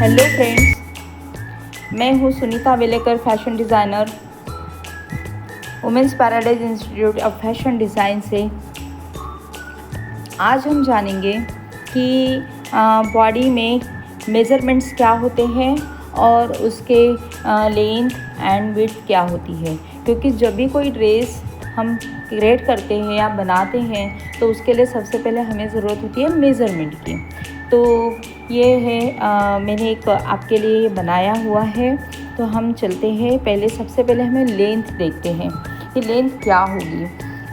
Hello friends, मैं हूँ Sunita Velekar, fashion designer, women's paradise institute of fashion design से। आज हम जानेंगे कि बॉडी में मेज़रमेंट्स क्या होते हैं और उसके लेंथ एंड विड्थ क्या होती है। क्योंकि जब भी कोई ड्रेस हम क्रिएट करते हैं या बनाते हैं तो उसके लिए सबसे पहले हमें ज़रूरत होती है मेज़रमेंट की। तो ये है मैंने एक आपके लिए बनाया हुआ है। तो हम चलते हैं, पहले सबसे पहले हमें लेंथ देखते हैं कि लेंथ क्या होगी।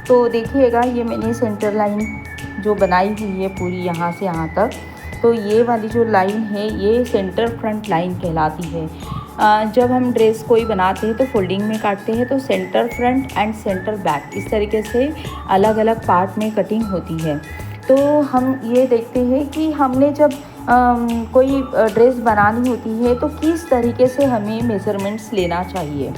तो देखिएगा, ये मैंने सेंटर लाइन जो बनाई हुई है पूरी यहाँ से यहाँ तक, तो ये वाली जो लाइन है ये सेंटर फ्रंट लाइन कहलाती है। जब हम ड्रेस कोई बनाते हैं तो फोल्डिंग में काटते हैं तो centre front end centre back इस तरीके से अलग अलग पार्ट में कटिंग होती है। तो हम ये देखते हैं कि हमने जब कोई ड्रेस बनानी होती है तो किस तरीके से हमें मेज़रमेंट्स लेना चाहिए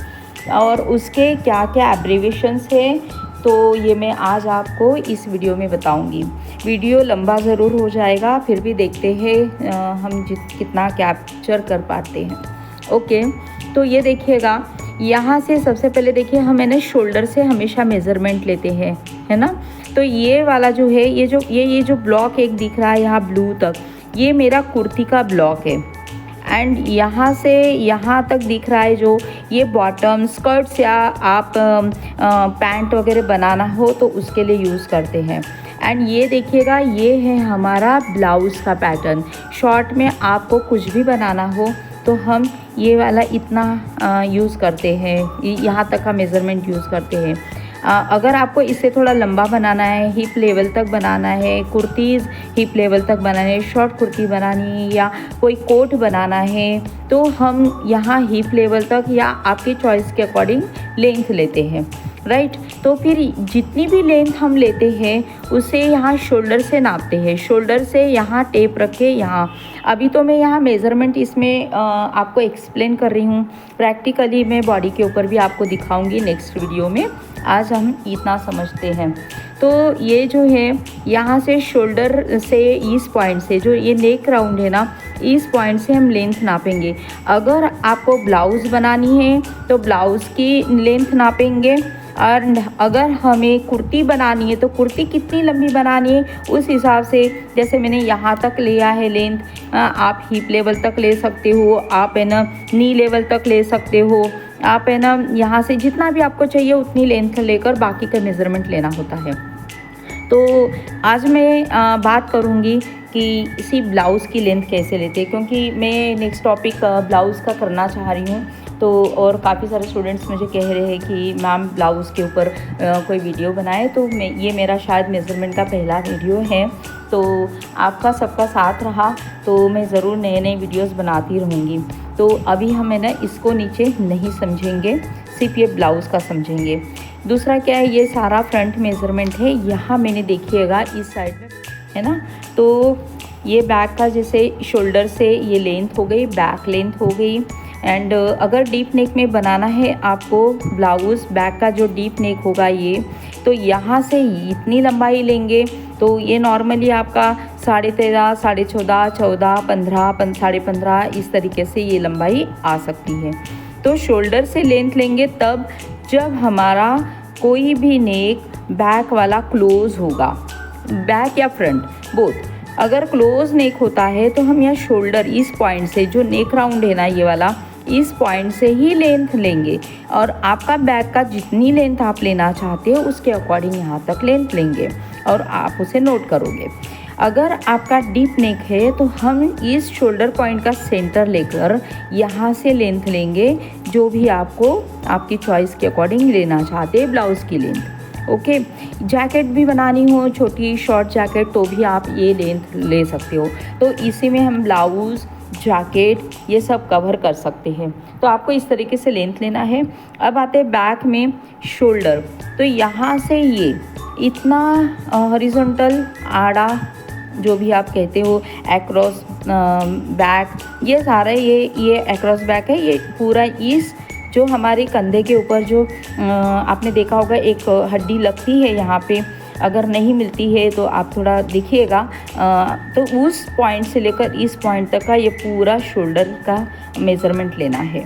और उसके क्या क्या एब्रीविएशंस हैं। तो ये मैं आज आपको इस वीडियो में बताऊंगी। वीडियो लंबा ज़रूर हो जाएगा, फिर भी देखते हैं हम कितना कैप्चर कर पाते हैं। ओके, तो ये देखिएगा, यहाँ से सबसे पहले देखिए मैंने शोल्डर से हमेशा मेज़रमेंट लेते हैं, है ना। तो ये वाला जो है, ये जो ब्लॉक एक दिख रहा है यहाँ ब्लू तक, ये मेरा कुर्ती का ब्लॉक है। एंड यहाँ से यहाँ तक दिख रहा है जो ये बॉटम स्कर्ट्स या आप पैंट वगैरह बनाना हो तो उसके लिए यूज़ करते हैं। एंड ये देखिएगा, ये है हमारा ब्लाउज़ का पैटर्न। शॉर्ट में आपको कुछ भी बनाना हो तो हम ये वाला इतना यूज़ करते हैं, यहाँ तक का मेज़रमेंट यूज़ करते हैं। अगर आपको इससे थोड़ा लंबा बनाना है, हिप लेवल तक बनाना है, कुर्तीज़ हिप लेवल तक बनाना है, शॉर्ट कुर्ती बनानी है या कोई कोट बनाना है, तो हम यहाँ हिप लेवल तक या आपकी चॉइस के अकॉर्डिंग लेंथ लेते हैं, राइट। तो फिर जितनी भी लेंथ हम लेते हैं उसे यहाँ शोल्डर से नापते हैं। शोल्डर से यहाँ टेप रखे यहाँ। अभी तो मैं यहाँ मेज़रमेंट इसमें आपको एक्सप्लेन कर रही हूँ, प्रैक्टिकली मैं बॉडी के ऊपर भी आपको दिखाऊंगी नेक्स्ट वीडियो में। आज हम इतना समझते हैं। तो ये जो है यहाँ से शोल्डर से इस पॉइंट से जो ये नेक राउंड है ना, इस पॉइंट से हम लेंथ नापेंगे। अगर आपको ब्लाउज़ बनानी है तो ब्लाउज़ की लेंथ नापेंगे, और अगर हमें कुर्ती बनानी है तो कुर्ती कितनी लंबी बनानी है उस हिसाब से, जैसे मैंने यहाँ तक लिया है लेंथ, आप हिप लेवल तक ले सकते हो, आप है ना नी लेवल तक ले सकते हो, आप है ना यहाँ से जितना भी आपको चाहिए उतनी लेंथ लेकर बाकी का मेज़रमेंट लेना होता है। तो आज मैं बात करूँगी कि इसी ब्लाउज़ की लेंथ कैसे लेते हैं, क्योंकि मैं नेक्स्ट टॉपिक ब्लाउज़ का करना चाह रही हूँ। तो और काफ़ी सारे स्टूडेंट्स मुझे कह रहे हैं कि मैम ब्लाउज़ के ऊपर कोई वीडियो बनाए। तो ये मेरा शायद मेज़रमेंट का पहला वीडियो है। तो आपका सबका साथ रहा तो मैं ज़रूर नए नए वीडियोस बनाती रहूँगी। तो अभी हम है ना इसको नीचे नहीं समझेंगे, सिर्फ ये ब्लाउज़ का समझेंगे। दूसरा क्या है, ये सारा फ्रंट मेज़रमेंट है। यहाँ मैंने देखिएगा इस साइड में है ना, तो ये बैक का जैसे शोल्डर से ये लेंथ हो गई, बैक लेंथ हो गई। एंड अगर डीप नेक में बनाना है आपको ब्लाउज़, बैक का जो डीप नेक होगा ये, तो यहाँ से इतनी लंबाई लेंगे। तो ये नॉर्मली आपका 13.5, 14.5, 14, 15, 15.5 इस तरीके से ये लंबाई आ सकती है। तो शोल्डर से लेंथ लेंगे तब जब हमारा कोई भी नेक बैक वाला क्लोज होगा, बैक या फ्रंट बोथ। अगर क्लोज नेक होता है तो हम यहाँ शोल्डर इस पॉइंट से, जो नेक राउंड है ना ये वाला, इस पॉइंट से ही लेंथ लेंगे और आपका बैक का जितनी लेंथ आप लेना चाहते हो उसके अकॉर्डिंग यहाँ तक लेंथ लेंगे और आप उसे नोट करोगे। अगर आपका डीप नेक है तो हम इस शोल्डर पॉइंट का सेंटर लेकर यहाँ से लेंथ लेंगे, जो भी आपको आपकी चॉइस के अकॉर्डिंग लेना चाहते हैं ब्लाउज़ की लेंथ। ओके, जैकेट भी बनानी हो, छोटी शॉर्ट जैकेट, तो भी आप ये लेंथ ले सकते हो। तो इसी में हम ब्लाउज़, जैकेट ये सब कवर कर सकते हैं। तो आपको इस तरीके से लेंथ लेना है। अब आते हैं बैक में शोल्डर। तो यहाँ से ये इतना हॉरिजॉन्टल आड़ा जो भी आप कहते हो, एक्रॉस बैक, ये सारा ये एक्रॉस बैक है। ये पूरा इस जो हमारे कंधे के ऊपर जो आपने देखा होगा एक हड्डी लगती है यहाँ पे, अगर नहीं मिलती है तो आप थोड़ा देखिएगा। तो उस पॉइंट से लेकर इस पॉइंट तक का ये पूरा शोल्डर का मेज़रमेंट लेना है,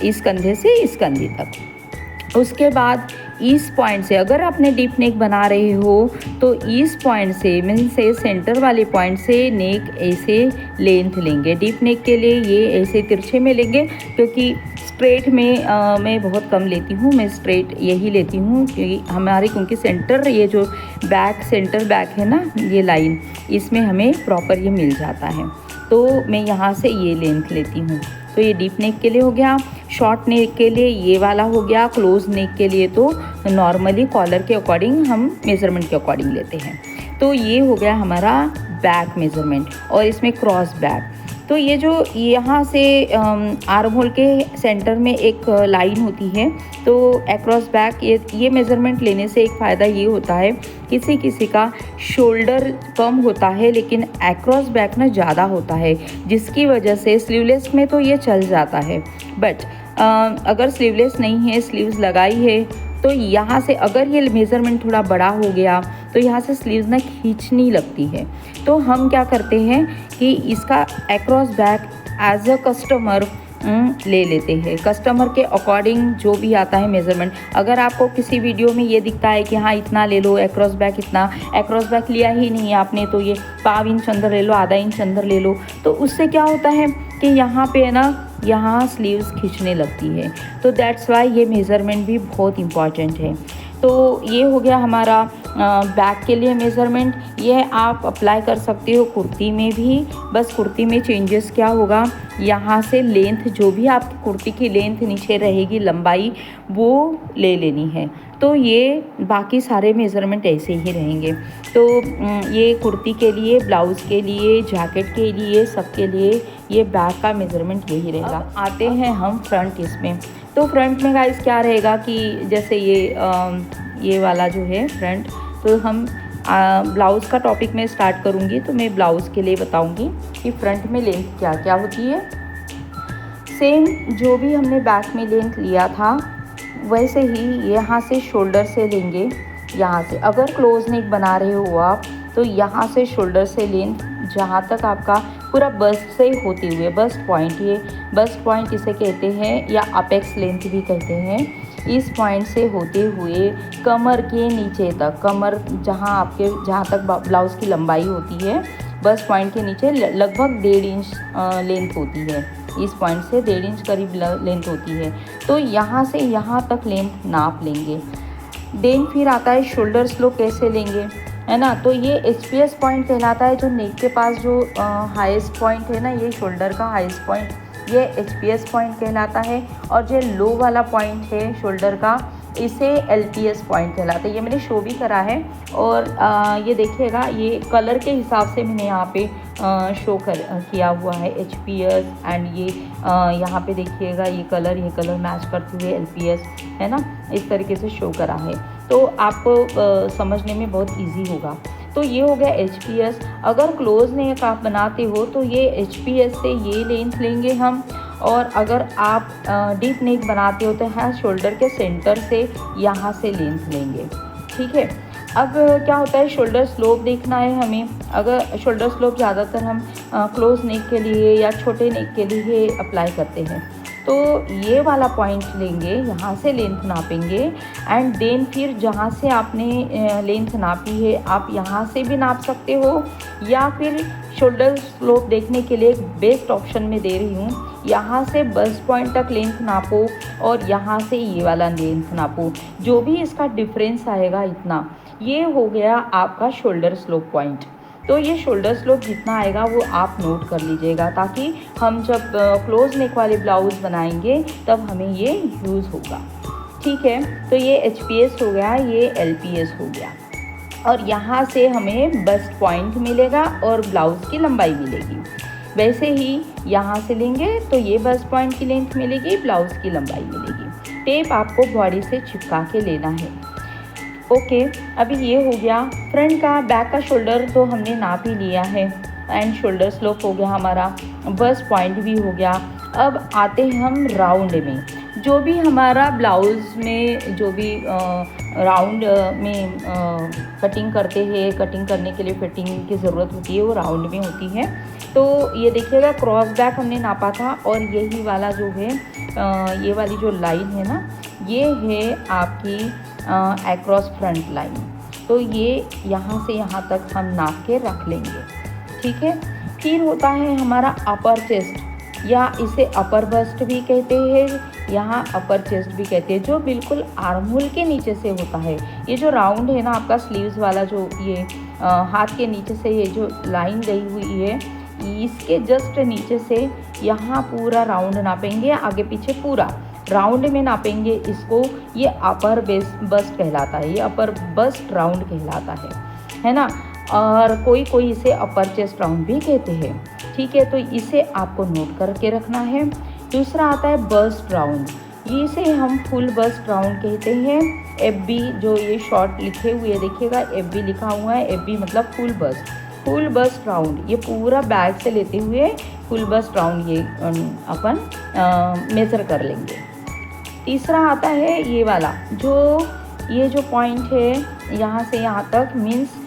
इस कंधे से इस कंधे तक। उसके बाद इस पॉइंट से अगर आपने डीप नेक बना रहे हो तो इस पॉइंट से मीन से सेंटर वाले पॉइंट से नेक ऐसे लेंथ लेंगे। डीप नेक के लिए ये ऐसे तिरछे में लेंगे, क्योंकि स्ट्रेट में मैं बहुत कम लेती हूँ, मैं स्ट्रेट यही लेती हूँ क्योंकि सेंटर ये जो सेंटर बैक है ना, ये लाइन इसमें हमें प्रॉपर ये मिल जाता है। तो मैं यहाँ से ये लेंथ लेती हूँ। तो ये डीप नेक के लिए हो गया। शॉर्ट नेक के लिए ये वाला हो गया। क्लोज नेक के लिए तो नॉर्मली कॉलर के अकॉर्डिंग हम मेज़रमेंट के अकॉर्डिंग लेते हैं। तो ये हो गया हमारा बैक मेज़रमेंट, और इसमें क्रॉस बैक। तो ये जो यहाँ से आर्म होल के सेंटर में एक लाइन होती है, तो अक्रॉस बैक ये मेज़रमेंट लेने से एक फ़ायदा ये होता है, किसी किसी का शोल्डर कम होता है लेकिन अक्रॉस बैक ना ज़्यादा होता है, जिसकी वजह से स्लीवलेस में तो ये चल जाता है। बट अगर स्लीवलेस नहीं है, स्लीव्स लगाई है, तो यहाँ से अगर ये मेज़रमेंट थोड़ा बड़ा हो गया तो यहाँ से स्लीव्स ना खींचनी लगती है। तो हम क्या करते हैं कि इसका across back as a customer ले लेते हैं, कस्टमर के अकॉर्डिंग जो भी आता है मेज़रमेंट। अगर आपको किसी वीडियो में ये दिखता है कि हाँ इतना ले लो, अक्रॉस बैक इतना, अक्रॉस बैक लिया ही नहीं है आपने, तो ये 1/4 इंच अंदर ले लो, आधा इंच अंदर ले लो, तो उससे क्या होता है कि यहाँ पे है ना, यहाँ स्लीव्स खींचने लगती है। तो दैट्स वाई ये मेज़रमेंट भी बहुत इम्पॉर्टेंट है। तो ये हो गया हमारा बैक के लिए मेज़रमेंट। ये आप अप्लाई कर सकते हो कुर्ती में भी। बस कुर्ती में चेंजेस क्या होगा, यहाँ से लेंथ जो भी आपकी कुर्ती की लेंथ नीचे रहेगी, लंबाई वो ले लेनी है। तो ये बाकी सारे मेज़रमेंट ऐसे ही रहेंगे। तो ये कुर्ती के लिए, ब्लाउज़ के लिए, जैकेट के लिए, सब के लिए ये बैक का मेज़रमेंट यही रहेगा। अब आते हैं हम फ्रंट इसमें। तो फ्रंट में गाइस क्या रहेगा कि जैसे ये वाला जो है फ्रंट, तो हम ब्लाउज़ का टॉपिक में स्टार्ट करूँगी, तो मैं ब्लाउज़ के लिए बताऊँगी कि फ्रंट में लेंथ क्या क्या होती है। सेम जो भी हमने बैक में लेंथ लिया था वैसे ही यहाँ से शोल्डर से लेंगे। यहाँ से अगर क्लोज नेक बना रहे हो आप, तो यहाँ से शोल्डर से लेंथ जहाँ तक आपका पूरा बस्ट से होते हुए, बस्ट पॉइंट, ये बस्ट पॉइंट इसे कहते हैं या अपेक्स लेंथ भी कहते हैं, इस पॉइंट से होते हुए कमर के नीचे तक, कमर जहाँ तक ब्लाउज़ की लंबाई होती है, बस्ट पॉइंट के नीचे लगभग 1.5 इंच लेंथ होती है। इस पॉइंट से 1.5 इंच करीब लेंथ होती है। तो यहाँ से यहाँ तक लेंथ नाप लेंगे। देन फिर आता है शोल्डर स्लोप कैसे लेंगे, है ना। तो ये HPS पॉइंट कहलाता है, जो नेक के पास जो हाईएस्ट पॉइंट है ना, ये शोल्डर का हाईएस्ट पॉइंट, ये HPS पॉइंट कहलाता है। और जो लो वाला पॉइंट है शोल्डर का, इसे LPS पॉइंट कहलाता है। ये मैंने शो भी करा है, और ये देखिएगा, ये कलर के हिसाब से मैंने यहाँ पे शो किया हुआ है HPS, एंड ये यहाँ पे देखिएगा ये कलर मैच करते हुए LPS, है ना, इस तरीके से शो करा है। तो आपको समझने में बहुत इजी होगा। तो ये हो गया HPS। अगर क्लोज नेक आप बनाते हो तो ये HPS से ये लेंथ लेंगे हम, और अगर आप डीप नेक बनाते हो तो है शोल्डर के सेंटर से यहाँ से लेंथ लेंगे, ठीक है। अब क्या होता है, शोल्डर स्लोप देखना है हमें। अगर शोल्डर स्लोप ज़्यादातर हम क्लोज नेक के लिए या छोटे नेक के लिए अप्लाई करते हैं, तो ये वाला पॉइंट लेंगे, यहाँ से लेंथ नापेंगे, एंड देन फिर जहाँ से आपने लेंथ नापी है आप यहाँ से भी नाप सकते हो, या फिर शोल्डर स्लोप देखने के लिए एक बेस्ट ऑप्शन में दे रही हूँ, यहाँ से बस्ट पॉइंट तक लेंथ नापो और यहाँ से ये वाला लेंथ नापो, जो भी इसका डिफरेंस आएगा इतना, ये हो गया आपका शोल्डर स्लोप पॉइंट। तो ये शोल्डर स्लोप जितना आएगा वो आप नोट कर लीजिएगा, ताकि हम जब क्लोज नेक वाले ब्लाउज़ बनाएंगे तब हमें ये यूज़ होगा, ठीक है। तो ये HPS हो गया, ये LPS हो गया, और यहाँ से हमें बस्ट पॉइंट मिलेगा और ब्लाउज़ की लंबाई मिलेगी। वैसे ही यहाँ से लेंगे तो ये बस्ट पॉइंट की लेंथ मिलेगी, ब्लाउज़ की लंबाई मिलेगी। टेप आपको बॉडी से चिपका के लेना है। ओके, अभी ये हो गया फ्रंट का। बैक का शोल्डर तो हमने नाप ही लिया है, एंड शोल्डर स्लोप हो गया हमारा, बस्ट पॉइंट भी हो गया। अब आते हैं हम राउंड में। जो भी हमारा ब्लाउज़ में जो भी राउंड में कटिंग करते हैं, कटिंग करने के लिए फिटिंग की ज़रूरत होती है वो राउंड में होती है। तो ये देखिएगा क्रॉस बैक हमने नापा था और यही वाला जो है ये वाली जो लाइन है ना, ये है आपकी अक्रॉस फ्रंट लाइन। तो ये यहाँ से यहाँ तक हम नाप के रख लेंगे, ठीक है। फिर होता है हमारा अपर चेस्ट, या इसे अपर बस्ट भी कहते हैं, यहाँ अपर चेस्ट भी कहते हैं, जो बिल्कुल आर्महोल के नीचे से होता है। ये जो राउंड है ना आपका स्लीव्स वाला, जो ये हाथ के नीचे से ये जो लाइन गई हुई है, इसके जस्ट नीचे से यहाँ पूरा राउंड नापेंगे, आगे पीछे पूरा राउंड में नापेंगे इसको। ये अपर बस्ट कहलाता है, ये अपर बस्ट राउंड कहलाता है ना। और कोई इसे अपर चेस्ट राउंड भी कहते हैं, ठीक है। तो इसे आपको नोट करके रखना है। दूसरा आता है बस्ट राउंड, इसे हम फुल बस्ट राउंड कहते हैं। FB जो ये शॉर्ट लिखे हुए देखिएगा, FB लिखा हुआ है, FB मतलब फुल बस्ट राउंड। ये पूरा बैक से लेते हुए फुल बस्ट राउंड ये अपन मेज़र कर लेंगे। तीसरा आता है ये वाला, ये जो पॉइंट है यहाँ से यहाँ तक, मीन्स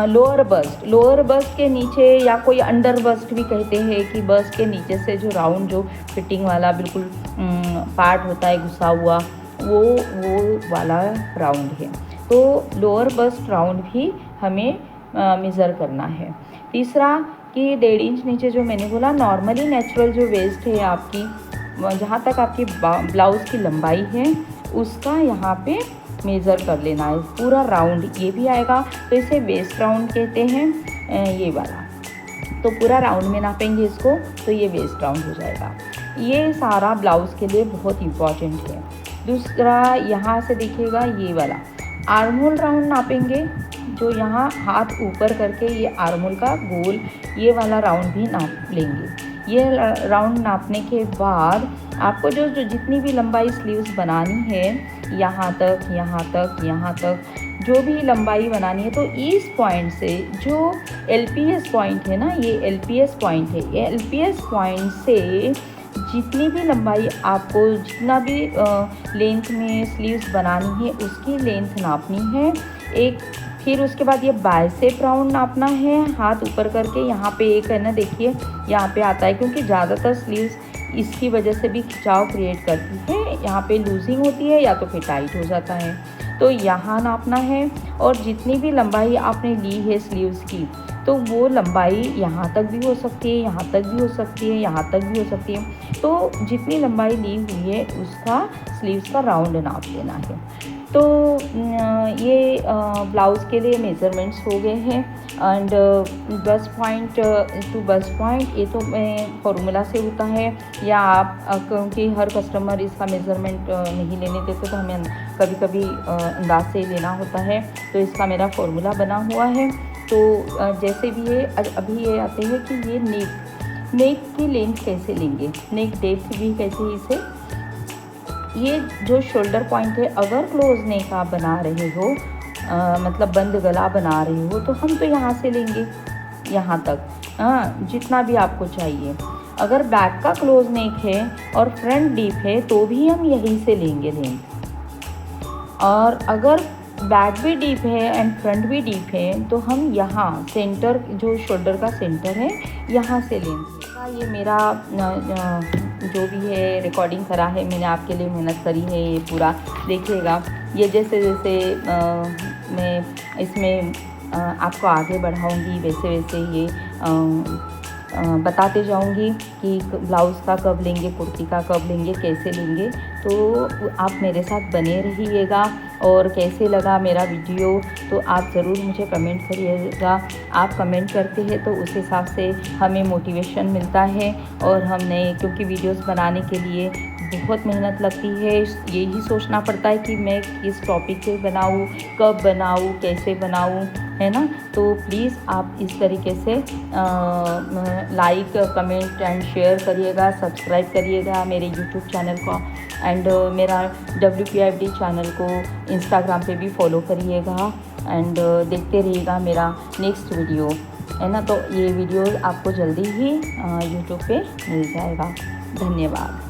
लोअर बस्ट के नीचे, या कोई अंडर बस्ट भी कहते हैं कि बस्ट के नीचे से जो राउंड जो फिटिंग वाला बिल्कुल पार्ट होता है घुसा हुआ, वो वाला राउंड है। तो लोअर बस्ट राउंड भी हमें मेज़र करना है। तीसरा कि 1.5 इंच नीचे, जो मैंने बोला नॉर्मली नेचुरल जो वेस्ट है आपकी, जहाँ तक आपकी ब्लाउज़ की लंबाई है उसका यहाँ पे मेज़र कर लेना है पूरा राउंड। ये भी आएगा, तो इसे वेस्ट राउंड कहते हैं ये वाला। तो पूरा राउंड में नापेंगे इसको, तो ये वेस्ट राउंड हो जाएगा। ये सारा ब्लाउज़ के लिए बहुत इम्पॉर्टेंट है। दूसरा यहाँ से देखिएगा ये वाला आर्महोल राउंड नापेंगे, जो यहाँ हाथ ऊपर करके ये आर्महोल का गोल ये वाला राउंड भी नाप लेंगे। ये राउंड नापने के बाद आपको जो जितनी भी लंबाई स्लीव्स बनानी है, यहाँ तक जो भी लंबाई बनानी है, तो इस पॉइंट से जो LPS पॉइंट है ना, ये LPS पॉइंट है, ये LPS पॉइंट से जितनी भी लंबाई आपको, जितना भी लेंथ में स्लीव्स बनानी है उसकी लेंथ नापनी है एक। फिर उसके बाद ये बाइसेप राउंड नापना है, हाथ ऊपर करके। यहाँ पे एक है ना, देखिए यहाँ पे आता है, क्योंकि ज़्यादातर स्लीव्स इसकी वजह से भी खिंचाव क्रिएट करती है, यहाँ पे लूजिंग होती है या तो फिर टाइट हो जाता है। तो यहाँ नापना है, और जितनी भी लंबाई आपने ली है स्लीव्स की, तो वो लंबाई यहाँ तक भी हो सकती है, यहाँ तक भी हो सकती है, यहाँ तक भी हो सकती है। तो जितनी लंबाई ली हुई है उसका स्लीव्स का राउंड नाप लेना है। तो ये ब्लाउज़ के लिए मेज़रमेंट्स हो गए हैं। And bast point two bast point, ये तो फॉर्मूला से होता है, या आप क्योंकि हर कस्टमर इसका मेज़रमेंट नहीं लेने देते, तो हमें कभी कभी अंदाज से लेना होता है। तो इसका मेरा फॉर्मूला बना हुआ है। तो जैसे भी ये अभी ये आते हैं कि ये नेक की लेंथ कैसे लेंगे, नेक डेप्थ भी कैसे, इसे ये जो शोल्डर पॉइंट है, अगर क्लोज नेक आप बना रहे हो, मतलब बंद गला बना रहे हो, तो हम तो यहाँ से लेंगे यहाँ तक, जितना भी आपको चाहिए। अगर बैक का क्लोज नेक है और फ्रंट डीप है तो भी हम यहीं से लेंगे लेंथ। और अगर बैक भी डीप है एंड फ्रंट भी डीप है तो हम यहाँ सेंटर, जो शोल्डर का सेंटर है, यहाँ से लेंगे। ये मेरा जो भी है रिकॉर्डिंग करा है, मैंने आपके लिए मेहनत करी है, ये पूरा देखिएगा। ये जैसे जैसे मैं इसमें आपको आगे बढ़ाऊंगी, वैसे वैसे ये बताते जाऊंगी कि ब्लाउज़ का कब लेंगे, कुर्ती का कब लेंगे, कैसे लेंगे। तो आप मेरे साथ बने रहिएगा। और कैसे लगा मेरा वीडियो, तो आप ज़रूर मुझे कमेंट करिएगा। आप कमेंट करते हैं तो उस हिसाब से हमें मोटिवेशन मिलता है, और हम नए, क्योंकि वीडियोस बनाने के लिए बहुत मेहनत लगती है, यही सोचना पड़ता है कि मैं किस टॉपिक पे बनाऊँ, कब बनाऊँ, कैसे बनाऊँ, है ना। तो प्लीज़ आप इस तरीके से लाइक, कमेंट एंड शेयर करिएगा, सब्सक्राइब करिएगा मेरे यूट्यूब चैनल को, एंड मेरा WPFD चैनल को इंस्टाग्राम पे भी फॉलो करिएगा, एंड देखते रहिएगा मेरा नेक्स्ट वीडियो, है ना। तो ये वीडियो आपको जल्दी ही यूट्यूब पे मिल जाएगा। धन्यवाद।